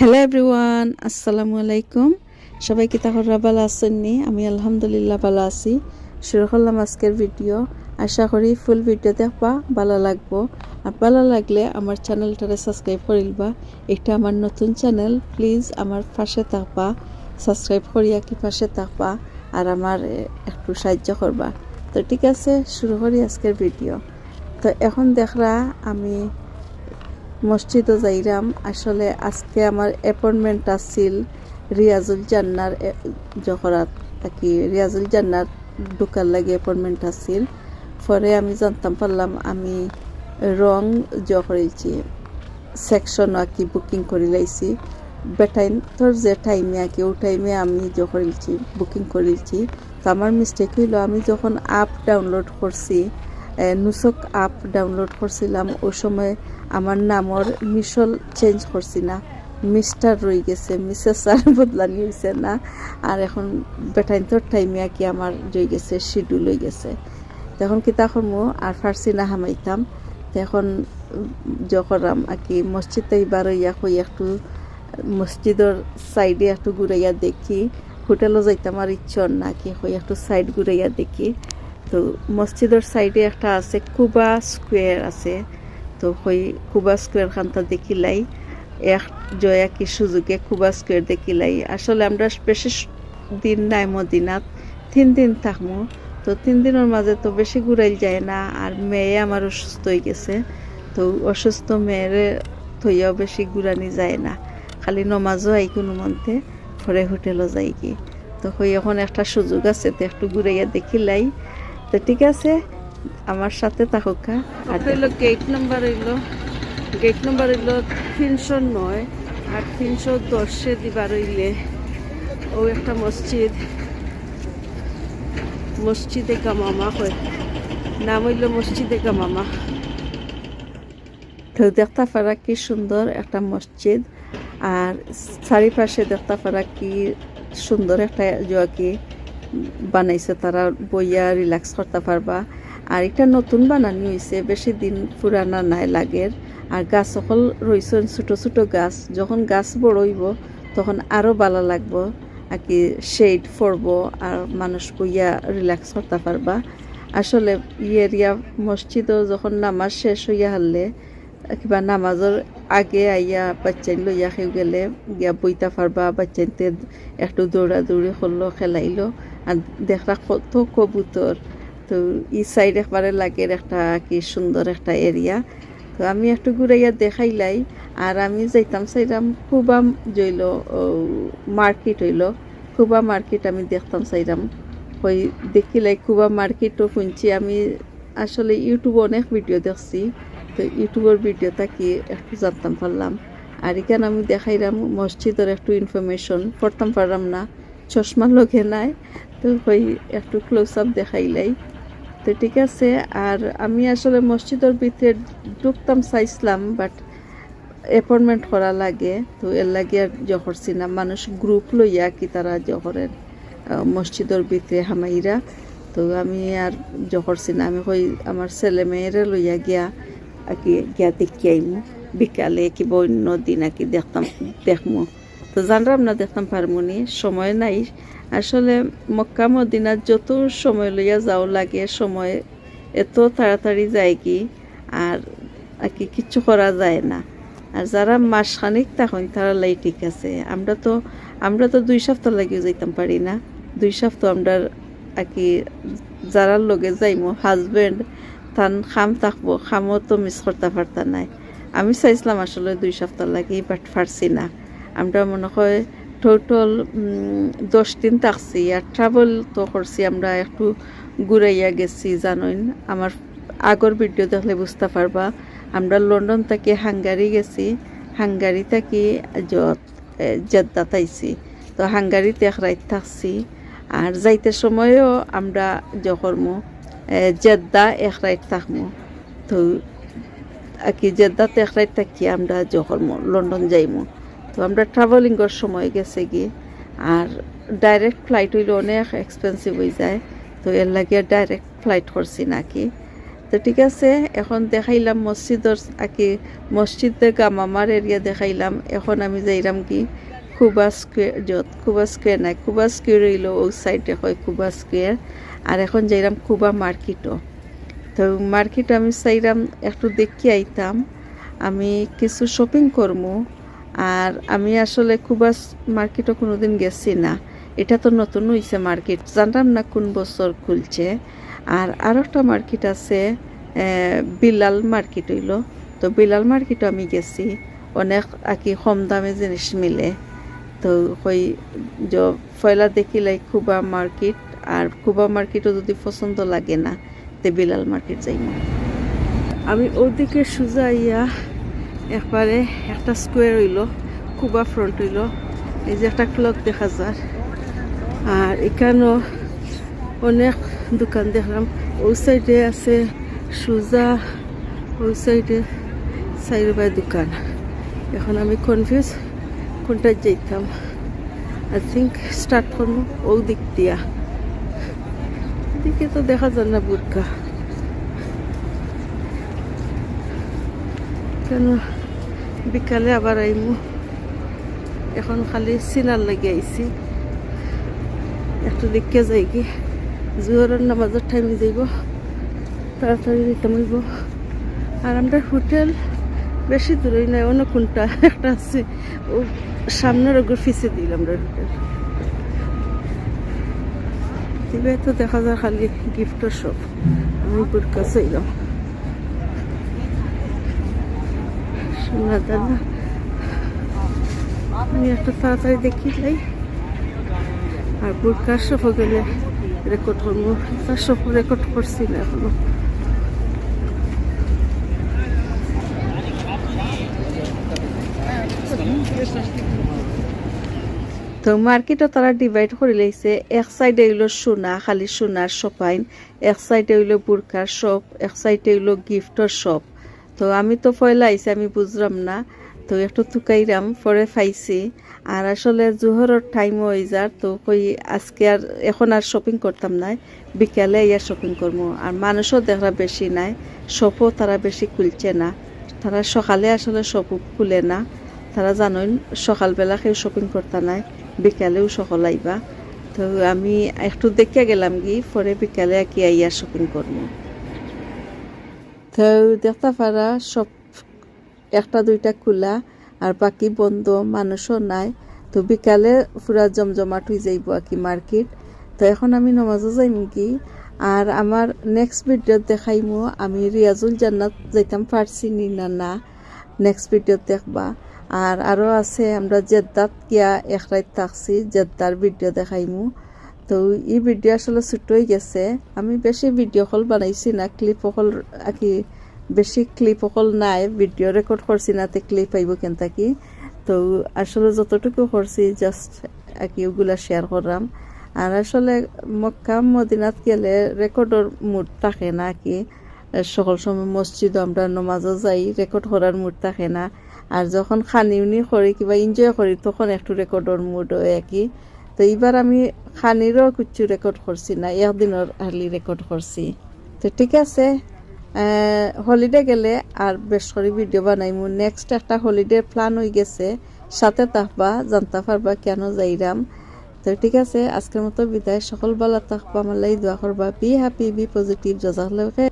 Hello everyone, আসসালামু আলাইকুম। সবাই কি তাহলে ভালো আছেননি? আমি আলহামদুলিল্লাহ ভালো আছি। শুরু করলাম আজকের ভিডিও। আশা করি ফুল ভিডিও দেখবা ভালো লাগবো। আর ভালো লাগলে আমার চ্যানেলটারে সাবস্ক্রাইব করিলবা। এটা আমার নতুন চ্যানেল, প্লিজ আমার পাশে থাকবা, সাবস্ক্রাইব করিয়া কি পাশে থাকবা আর আমার একটু সাহায্য করবা। তো ঠিক আছে, শুরু করি আজকের ভিডিও। তো এখন দেখরা আমি মসজিদও যাইরাম। আসলে আজকে আমার অ্যাপয়েন্টমেন্ট আছিল রিয়াজুল জান্নার জহরাত কি রিয়াজুল জান্নার ঢুকার লাগে অ্যাপয়েন্টমেন্ট আছিল। পরে আমি জানতাম পারলাম আমি রং করেছি, সেকশন আর কি বুকিং করে লাইছি। বেটাইম তোর যে টাইমে আর কি ও টাইমে আমি করেছি বুকিং করেছি। তো আমার মিস্টেক হইল, আমি যখন অ্যাপ ডাউনলোড করছি, নুসক অ্যাপ ডাউনলোড করছিলাম, ওই সময় আমার নামর মিশল চেঞ্জ করছি না, মিস্টার রয়ে গেছে, মিসেস আর বদলানি হয়েছে না। আর এখন বেটাইন তোর টাইমে আর কি আমার রয়ে গেছে, শিডিউল হয়ে গেছে। তখন কি তখন আর ফার্সি না হামাইতাম। তখন যখন আর কি মসজিদ এইবার ইয়া হই একটু মসজিদের সাইডে একটু ঘুরাইয়া দেখি। হোটেলও যাইতাম আর ইচ্ছর না কি হই একটু সাইড ঘুরাইয়া দেখি। তো মসজিদের সাইডে একটা আছে কুবা স্কোয়ার আছে। তো হই কুবা স্কোয়ার খানটা দেখিলাই, এক জয়া কি সুযোগে কুবা স্কোয়ার দেখিলাই। আসলে আমরা বেশি দিন নাই মদিনাত, 3 দিন থাকবো। তো 3 দিনের মাঝে তো বেশি ঘুরাইল যায় না। আর মেয়ে আমার অসুস্থ হয়ে গেছে, তো অসুস্থ মেয়ের থইয়াও বেশি ঘুরানি যায় না, খালি নমাজও আই কোনো মন্তে, পরে হোটেলও যাই কি। তো হই এখন একটা সুযোগ আছে, তো একটু ঘুরাইয়া দেখিলাই। তো ঠিক আছে, আমার সাথে থাকুকা। আর হইল গেট নাম্বার গেট নাম্বার 309 আর 310 দিবার হইলে ও একটা মসজিদে গামামা হয়, নাম হইল মসজিদে গামামা। তো দেখতে পারা কি সুন্দর একটা মসজিদ, আর চারিপাশে দেখতে পারা কি সুন্দর একটা কি বানাইছে, তারা বইয়া রিল্যাক্স করতে পারবা। আর এটা নতুন বানানি হয়েছে, বেশি দিন পুরানা নাই লাগের। আর গাছ সকল রয়েছে ছোট ছোট গাছ, যখন গাছ বড় হইব তখন আরও ভালো লাগবো আর কি, শেড পড়ব আর মানুষ বইয়া রিল্যাক্স করতে পারবা। আসলে এরিয়া মসজিদও যখন নামাজ শেষ হইয়া হারলে কিবা নামাজের আগে আইয়া বাচ্চাই লইয়া খেয়ে গেলে গিয়া বইতা পারবা, বাচ্চাইতে একটু দৌড়াদৌড়ি করলো, খেলাইলো। আর দেখরা কত কবুতর। তো ই সাইড একবারে লাগের একটা কি সুন্দর একটা এরিয়া। তো আমি একটু ঘুরাইয়া দেখাইলাই। আর আমি যাইতাম চাইলাম কুবা জইল মার্কেট হইল, কুবা মার্কেট আমি দেখতাম চাইলাম। ওই দেখিলাই কুবা মার্কেটও শুনছি আমি। আসলে ইউটিউবে অনেক ভিডিও দেখছি, তো ইউটিউবের ভিডিওটা কি একটু জানতাম পারলাম। আর এখানে আমি দেখাইলাম মসজিদের একটু ইনফরমেশন, পড়তাম পারলাম না, চশমা লগে নাই। তো ওই একটু ক্লোজ আপ দেখাইলাই। তো ঠিক আছে। আর আমি আসলে মসজিদের ভিতরে ঢুকতাম চাইছিলাম, বাট অ্যাপয়েন্টমেন্ট করা লাগে, তো এর লাগে আর করছি না। মানুষ গ্রুপ লইয়া কি তারা জহরের মসজিদের ভিতরে হামাইরা। তো আমি আর করছি না। আমি কই আমার ছেলে মেয়েরা লইয়া গিয়া গিয়া দেখি আইমু বিকালে কি অন্য দিন আর কি দেখমু। তো জানলাম না দেখতাম পারমুনি, সময় নাই। আসলে মক্কা মদিনার যত সময় লইয়া যাও লাগে, সময় এত তাড়াতাড়ি যায় কি আর কি কিচ্ছু করা যায় না। আর যারা মাসখানিক তখন তারা লাই ঠিক আছে। আমরা তো 2 সপ্তাহ লাগিয়ে যাইতাম পারি না। 2 সপ্তাহ আমরা আর কি যারা লগে যাইমো হাজবেন্ড তান খাম থাকবো, খামও তো মিস করতে পারতাম নাই। আমি চাইছিলাম আসলে 2 সপ্তাহ লাগে, বাট পারছি না। আমরা মনে হয় টোটাল 10 দিন থাকছি। আর ট্রাভেল তো করছি, আমরা একটু ঘুরাইয়া গেছি জানোই। আমার আগর ভিডিও দেখলে বুঝতে পারবা। আমরা লন্ডন থেকে হাঙ্গারি গেছি, হাঙ্গারি থেকে জেদ্দা তাইছি। তো হাঙ্গারিতে এক রাত থাকছি। আর যাইতে সময়ও আমরা যখরমো জেদ্দা এক রাত থাকমো। তো আর কি জেদ্দাতে এক রাত থাকি আমরা যখরমো লন্ডন যাইমো। তো আমরা ট্রাভেলিংয়ের সময় গেছে গিয়ে। আর ডাইরেক্ট ফ্লাইট হইলে অনেক এক্সপেন্সিভ হয়ে যায়, তো এর লাগে ডাইরেক্ট ফ্লাইট করছি নাকি। তো ঠিক আছে, এখন দেখাইলাম মসজিদর আকি মসজিদে গামামার এরিয়া দেখাইলাম। এখন আমি যাইলাম কি কুবা স্কোয়ার, যত কুবা স্কোয়ার নাই, কুবা স্কোয়ার হইল ওই সাইডে হয় কুবা স্কোয়ার। আর এখন যাইলাম কুবা মার্কেটও। তো মার্কেটে আমি চাইলাম একটু দেখি আইতাম, আমি কিছু শপিং করবো। আর আমি আসলে কুবা মার্কেটও কোনোদিন গেছি না, এটা তো নতুন হয়েছে মার্কেট, জানতাম না কোন বছর খুলছে। আর আরও একটা মার্কেট আছে বিলাল মার্কেট হইল। তো বিলাল মার্কেটও আমি গেছি, অনেক আকি কম দামে জিনিস মিলে। তো ওই পয়লা দেখিলাই কুবা মার্কেট, আর কুবা মার্কেটও যদি পছন্দ লাগে না তে বিলাল মার্কেট যাই। আমি ওদিকে সোজা ইয়া একবারে একটা স্কোয়ার হইল, কুবা ফ্রন্ট হইল, এই যে একটা ক্লক দেখা যায়। আর এখানেও অনেক দোকান দেখলাম, ওই সাইডে আছে সোজা, ওই সাইডে সাইডে দোকান। এখন আমি কনফিউজ কোনটা যেতাম। আই থিঙ্ক স্টার্ট করবো ও দিক দিয়া, দিকে তো দেখা যায় না বুরকা, কেন বিকালে আবার আইমু। এখন খালি সিনার লাগে আইছি, একটু দেখে যাই কি জোহরের নামাজের টাইমে যাইব, তাড়াতাড়ি যেতে হইব। আর আমরা হোটেল বেশি দূরেই নাই, অন্য কোনটা একটা আছে ও সামনের ওগুলো ফিসে দিল আমরা হোটেল দিবে। তো দেখা যায় খালি গিফটের শপ, আমি বুরকা চাইলাম সোনা দাদা। আমি একটু তাড়াতাড়ি দেখি যাই। আর বুরকার শপে গেলে রেকর্ড করবো, তার শপ রেকর্ড করছি না এখনো। তো মার্কেটও তারা ডিভাইড করে লাইছে, এক সাইডে হইলো সোনা, খালি সোনার শপাইন, এক সাইডে হইলো বুরকার শপ, এক সাইডে হইলো গিফটের শপ। তো আমি তো পয়লা আইছি, আমি বুঝলাম না, তো একটু তুকাইরাম পরে পাইছি। আর আসলে জোহরের টাইম হয়ে যার, তো কই আজকে আর এখন আর শপিং করতাম না, বিকালে ইয়ার শপিং করবো। আর মানুষও দেখা বেশি নাই, শপও তারা বেশি খুলছে না, তারা সকালে আসলে শপও খুলে না। তারা জানেন সকালবেলা কেউ শপিং করতে নাই, বিকালেও সকাল আইবা। তো আমি একটু দেখে গেলাম গি, পরে বিকালে কি আইয়া শপিং করবো। তো দেখতে পারা সব একটা দুইটা খোলা আর বাকি বন্ধ, মানুষও নাই। তো বিকালে পুরা জমজমাট হয়ে যাইব আর কি মার্কেট। তো এখন আমি নমাজও যাইম কি। আর আমার নেক্সট ভিডিও দেখাইমো আমি রিয়াজুল জান্নাত যাইতাম পারছি নি না, নেক্সট ভিডিও দেখবা। আর আরও আছে আমরা জেদ্দাত গিয়া এক রাত থাকছি, জেদ্দার ভিডিও দেখাইমু। তো এই ভিডিও আসলে ছোট হয়ে গেছে, আমি বেশি ভিডিও কল বানাইছি না, ক্লিপ অকল আর কি, বেশি ক্লিপ অকল নাই, ভিডিও রেকর্ড করছি না, তে ক্লিপ আইব কেন থাকি। তো আসলে যতটুকু করছি জাস্ট আর কি ওগুলা শেয়ার করলাম। আর আসলে মক্কা মদিনাত গেলে রেকর্ডের মুড থাকে না কি, সকল সময় মসজিদও আমরা নমাজও যাই, রেকর্ড করার মুড থাকে না। আর যখন খানি উনি করি কিবা এনজয় করি তখন একটু রেকর্ডের মুড হয় আর কি। তো এইবার আমি খানিরও কিছু রেকর্ড করছি না, একদিনের হারলি রেকর্ড করছি। তো ঠিক আছে, হলিডে গেলে আর বেশ করে ভিডিও বানাইমু। নেক্সট একটা হলিডে প্ল্যান হয়ে গেছে, সাথে থাকবা, জানতে পারবা কেন যাইরাম। তো ঠিক আছে, আজকের মতো বিদায়, সকল ভালো থাকবা, আমার লাই দোয়া করবা। বি হ্যাপি, বি পজিটিভ, জাযাকাল্লাহু খাইর।